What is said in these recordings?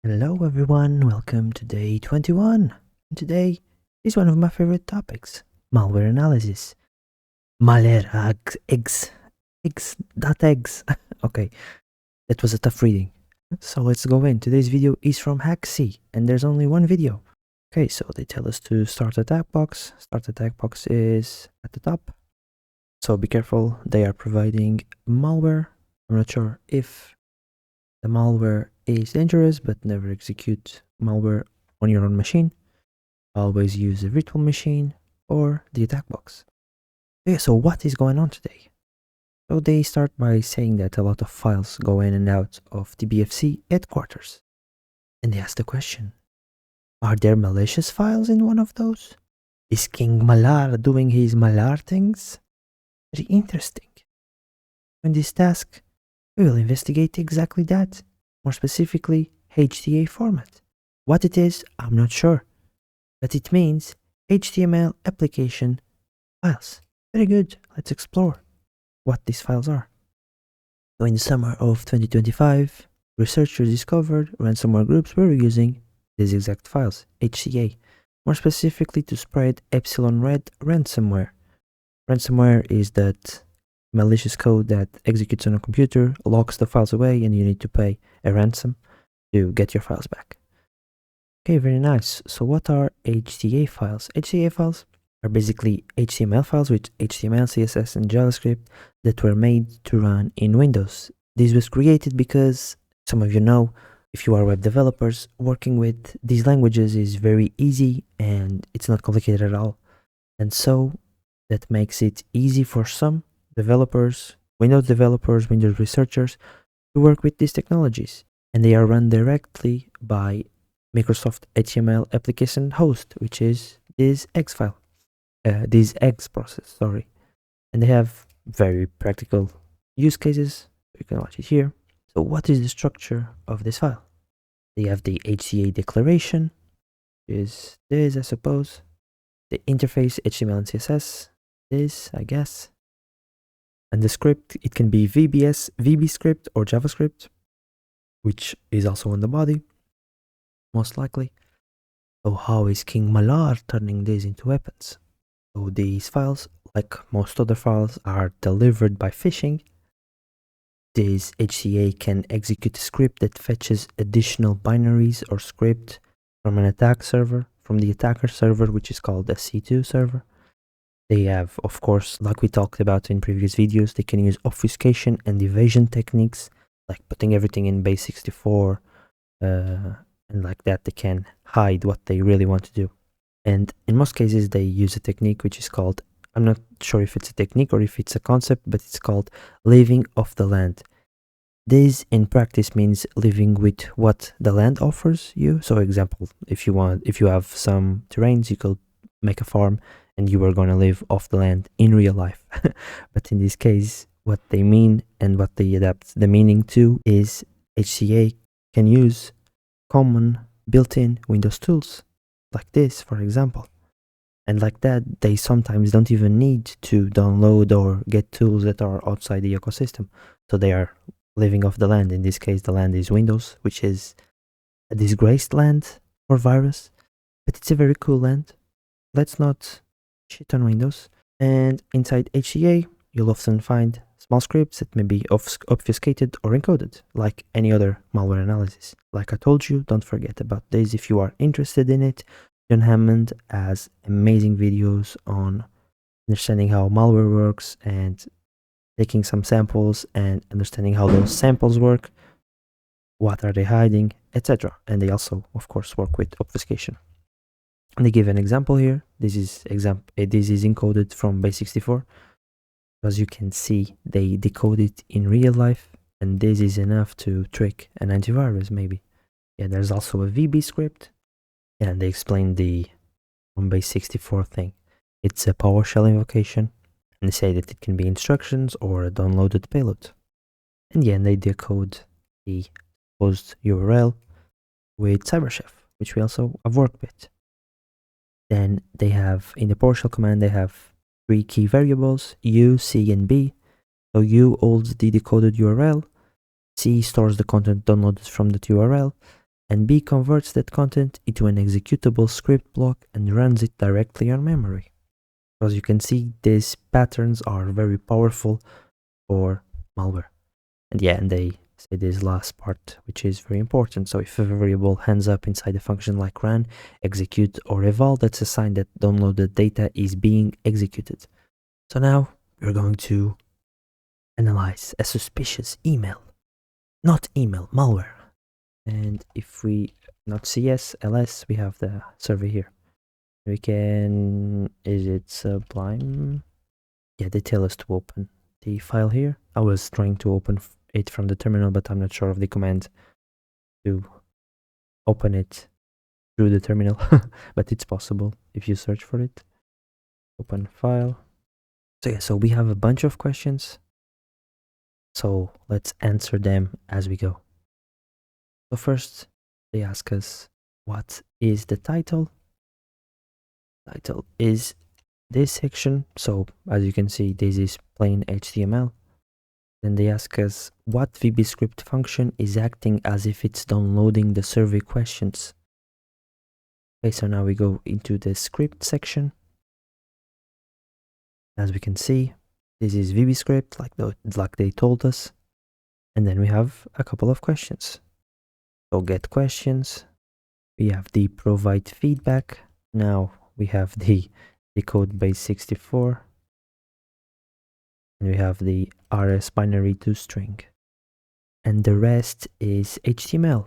Hello everyone, welcome to day 21. And today is one of my favorite topics, malware analysis. Malhare.exe. Okay, that was a tough reading. So let's go in. Today's video is from HackC, and there's only one video. Okay, so they tell us to start attack box. Start attack box is at the top. So be careful, they are providing malware. I'm not sure if the malware is dangerous, but never execute malware on your own machine. Always use a virtual machine or the attack box. Okay, so what is going on today? So they start by saying that a lot of files go in and out of TBFC headquarters. And they ask the question, are there malicious files in one of those? Is King Malhare doing his Malhare things? Very interesting. In this task, we will investigate exactly that, more specifically HTA format. What it is, I'm not sure, but it means HTML application files. Very good, let's explore what these files are. So in the summer of 2025, researchers discovered ransomware groups were using these exact files, HTA, more specifically to spread epsilon red ransomware. Ransomware is that malicious code that executes on a computer, locks the files away, and you need to pay a ransom to get your files back. Okay, very nice. So what are HTA files? HTA files are basically HTML files with HTML, CSS, and JavaScript that were made to run in Windows. This was created because, some of you know, if you are web developers, working with these languages is very easy and it's not complicated at all. And so that makes it easy for some developers, Windows researchers to work with these technologies, and they are run directly by Microsoft HTML application host, which is this exe process, sorry. And they have very practical use cases. You can watch it here. So what is the structure of this file? They have the HTA declaration, which is this, I suppose. The interface, HTML and CSS, this, I guess. And the script, it can be VBScript or JavaScript, which is also on the body, most likely. So how is King Malhare turning these into weapons? So these files, like most other files, are delivered by phishing. This HTA can execute a script that fetches additional binaries or script from an attack server, from the attacker server, which is called a C2 server. They have, of course, like we talked about in previous videos, they can use obfuscation and evasion techniques, like putting everything in base64, and like that they can hide what they really want to do. And in most cases, they use a technique which is called, I'm not sure if it's a technique or if it's a concept, but it's called living off the land. This in practice means living with what the land offers you. So example, if you have some terrains, you could make a farm and you are going to live off the land in real life. But in this case, what they mean and what they adapt the meaning to is HTA can use common built-in Windows tools, like this, for example. And like that, they sometimes don't even need to download or get tools that are outside the ecosystem. So they are living off the land. In this case, the land is Windows, which is a disgraced land for virus, but it's a very cool land. Let's not shit on Windows. And inside HTA, you'll often find small scripts that may be obfuscated or encoded, like any other malware analysis. Like I told you, don't forget about this if you are interested in it. John Hammond has amazing videos on understanding how malware works and taking some samples and understanding how those samples work, what are they hiding, etc. And they also, of course, work with obfuscation. And they give an example here. This is encoded from base64. As you can see, they decode it in real life, and this is enough to trick an antivirus, maybe. Yeah, there's also a VBScript, and they explain the from base64 thing. It's a PowerShell invocation, and they say that it can be instructions or a downloaded payload. And yeah, they decode the supposed URL with cyberchef, which we also have worked with. Then they have, in the PowerShell command, they have 3 key variables, U, C, and B. So U holds the decoded URL, C stores the content downloaded from that URL, and B converts that content into an executable script block and runs it directly on memory. As you can see, these patterns are very powerful for malware. And yeah, and they say this last part, which is very important. So if a variable ends up inside a function like run, execute, or eval, that's a sign that downloaded data is being executed. So now we're going to analyze a suspicious email. Not email, malware. And if we not CS, LS, we have the survey here. We can, is it Sublime? Yeah, they tell us to open the file here. I was trying to open it from the terminal, but I'm not sure of the command to open it through the terminal, but it's possible if you search for it. Open file. So yeah, so we have a bunch of questions. So let's answer them as we go. So first, they ask us, what is the title? Title is this section. So as you can see, this is plain HTML. Then they ask us what VBScript function is acting as if it's downloading the survey questions. Okay, so now we go into the script section. As we can see, this is VBScript, like they told us. And then we have a couple of questions. So get questions. We have the provide feedback. Now we have the decode base 64. And we have the rs binary to string. And the rest is HTML.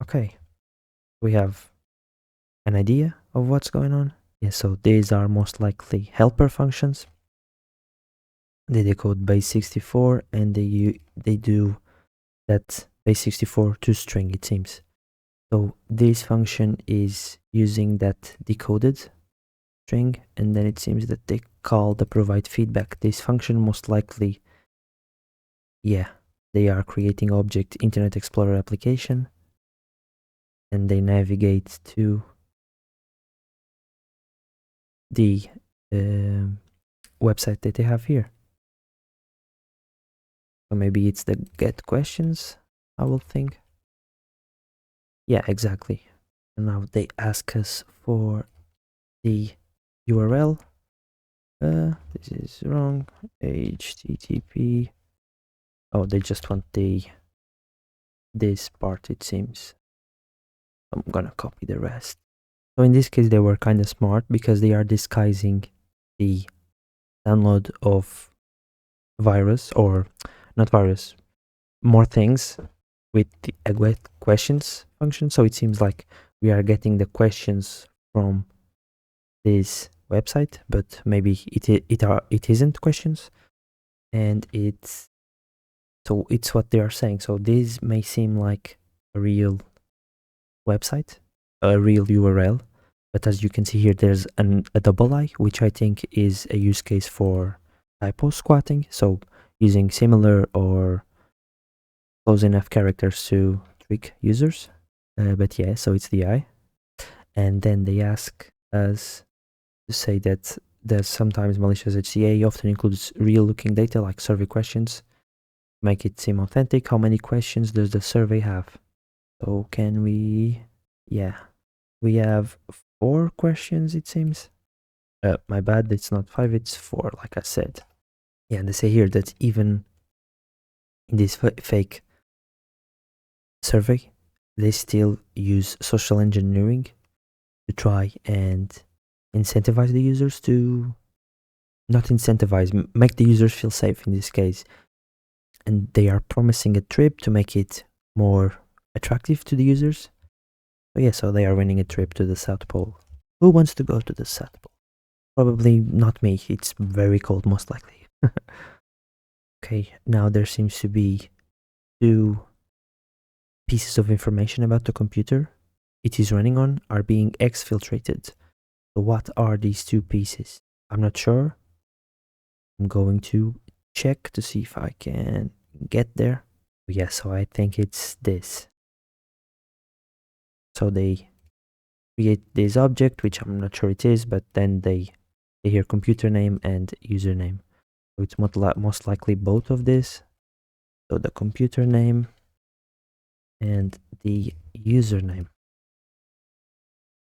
Okay, we have an idea of what's going on. Yeah, so these are most likely helper functions. They decode base 64 and they do that base 64 to string, it seems. So this function is using that decoded string, and then it seems that they call the provide feedback. This function most likely, yeah, they are creating object Internet Explorer application, and they navigate to the website that they have here. So maybe it's the get questions, I will think. Yeah, exactly. And now they ask us for the URL. This is wrong. HTTP. Oh, they just want this part, it seems. I'm gonna copy the rest. So in this case, they were kind of smart because they are disguising the download of virus, or not virus, more things with the get questions function. So it seems like we are getting the questions from this website, but maybe it isn't questions, and it's what they are saying. So this may seem like a real website, a real URL, but as you can see here, there's a double I, which I think is a use case for typosquatting. So using similar or close enough characters to trick users. But yeah, so it's the I. And then they ask us to say that there's sometimes malicious HTA often includes real looking data like survey questions. Make it seem authentic. How many questions does the survey have? So can we, yeah, we have 4 questions, it seems. My bad, it's not 5, it's 4, like I said. Yeah, and they say here that even in this fake survey, they still use social engineering to try and incentivize the users to, not incentivize, make the users feel safe in this case. And they are promising a trip to make it more attractive to the users. So yeah, so they are winning a trip to the South Pole. Who wants to go to the South Pole? Probably not me, it's very cold most likely. Okay, now there seems to be 2 pieces of information about the computer it is running on are being exfiltrated. So what are these 2 pieces? I'm not sure. I'm going to check to see if I can get there. Yeah, so I think it's this. So they create this object, which I'm not sure it is, but then they hear computer name and username. So it's most likely both of this. So the computer name and the username.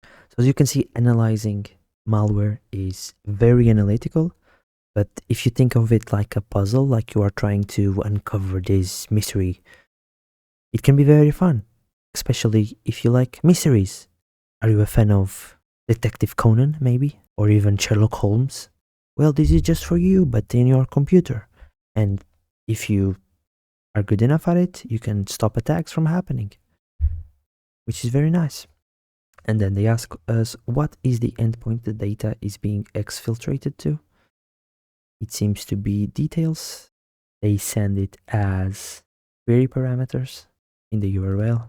So as you can see, analyzing malware is very analytical, but if you think of it like a puzzle, like you are trying to uncover this mystery, it can be very fun, especially if you like mysteries. Are you a fan of Detective Conan, maybe? Or even Sherlock Holmes? Well, this is just for you, but in your computer. And if you are good enough at it, you can stop attacks from happening, which is very nice. And then they ask us, what is the endpoint the data is being exfiltrated to? It seems to be details. They send it as query parameters in the URL.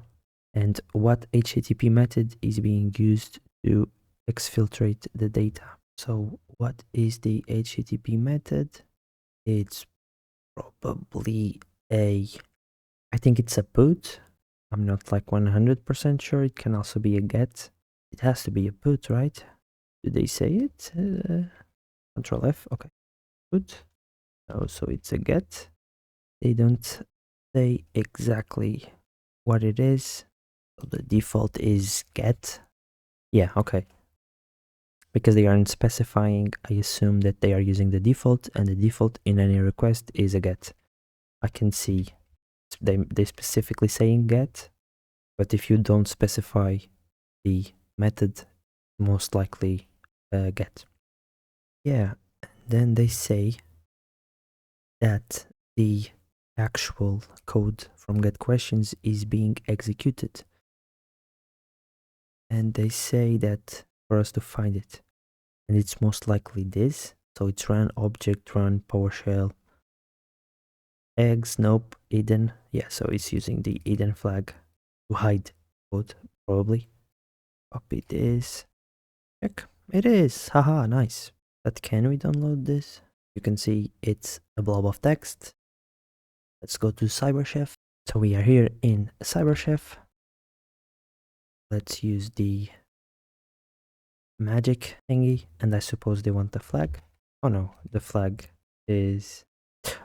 And what HTTP method is being used to exfiltrate the data? So what is the HTTP method? It's probably I think it's a put. I'm not like 100% sure. It can also be a get. It has to be a put, right? Do they say it? Control F, okay. Put. Oh, so it's a get. They don't say exactly what it is. So the default is get. Yeah, okay. Because they aren't specifying, I assume that they are using the default, and the default in any request is a get. I can see they specifically saying get, but if you don't specify the method, most likely get. Yeah, then they say that the actual code from get questions is being executed, and they say that for us to find it, and it's most likely this. So it's run object, run PowerShell, eggs, nope, hidden. Yeah, so it's using the hidden flag to hide code, probably. Copy this. Check. It is. Haha, nice. But can we download this? You can see it's a blob of text. Let's go to cyberchef. So we are here in cyberchef. Let's use the magic thingy, and I suppose they want the flag. Oh no, the flag is...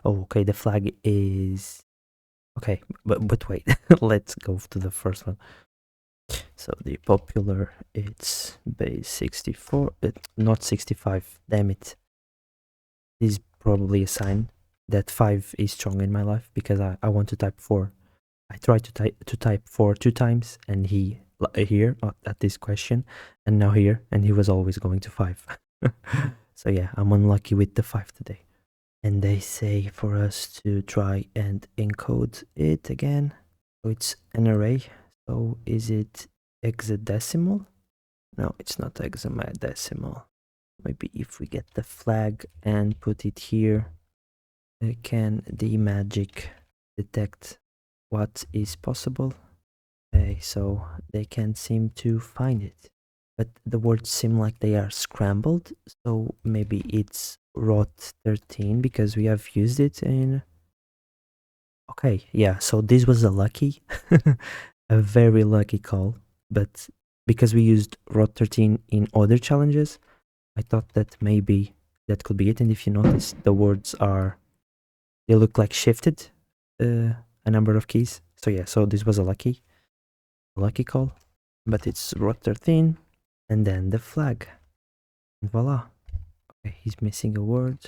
Oh, okay, the flag is... Okay, but wait, let's go to the first one. So the popular, it's base 64, not 65, damn it. This is probably a sign that 5 is strong in my life, because I want to type 4. I tried to type 4 2 times, and he here at this question, and now here, and he was always going to 5. So yeah, I'm unlucky with the 5 today. And they say for us to try and encode it again. So it's an array. So is it hexadecimal? No, it's not hexadecimal. Maybe if we get the flag and put it here, can the magic detect what is possible? Okay, so they can't seem to find it. But the words seem like they are scrambled, so maybe it's rot 13 because we have used it in... Okay, yeah, so this was a lucky, a very lucky call, but because we used rot 13 in other challenges, I thought that maybe that could be it. And if you notice, the words are, they look like shifted a number of keys. So yeah, so this was a lucky call, but it's rot 13 and then the flag. And voila. Okay, he's missing a word.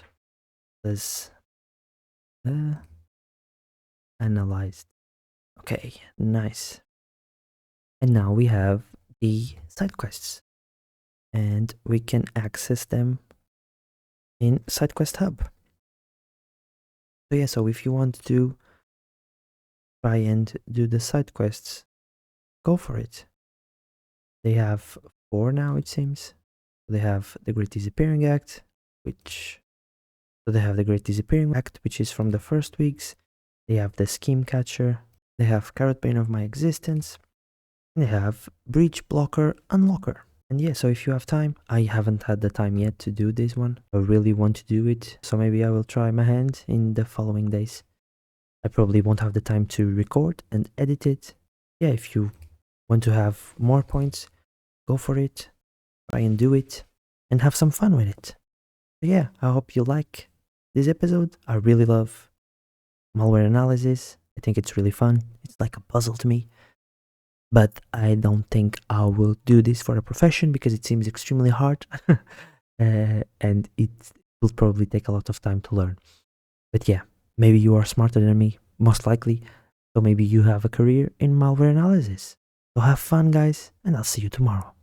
Let's analyzed. Okay, nice. And now we have the side quests, and we can access them in SideQuest Hub. So yeah, so if you want to try and do the side quests, go for it. They have 4 now, it seems. They have the Great Disappearing Act, which... So they have the Great Disappearing Act, which is from the first weeks. They have the Scheme Catcher. They have Carrot Bane of My Existence. And they have Breach Blocker Unlocker. And yeah, so if you have time, I haven't had the time yet to do this one. I really want to do it, so maybe I will try my hand in the following days. I probably won't have the time to record and edit it. Yeah, if you want to have more points, go for it, try and do it, and have some fun with it. So yeah, I hope you like this episode. I really love malware analysis. I think it's really fun. It's like a puzzle to me. but I don't think I will do this for a profession because it seems extremely hard and it will probably take a lot of time to learn. But yeah, maybe you are smarter than me, most likely, so maybe you have a career in malware analysis. So have fun, guys, and I'll see you tomorrow.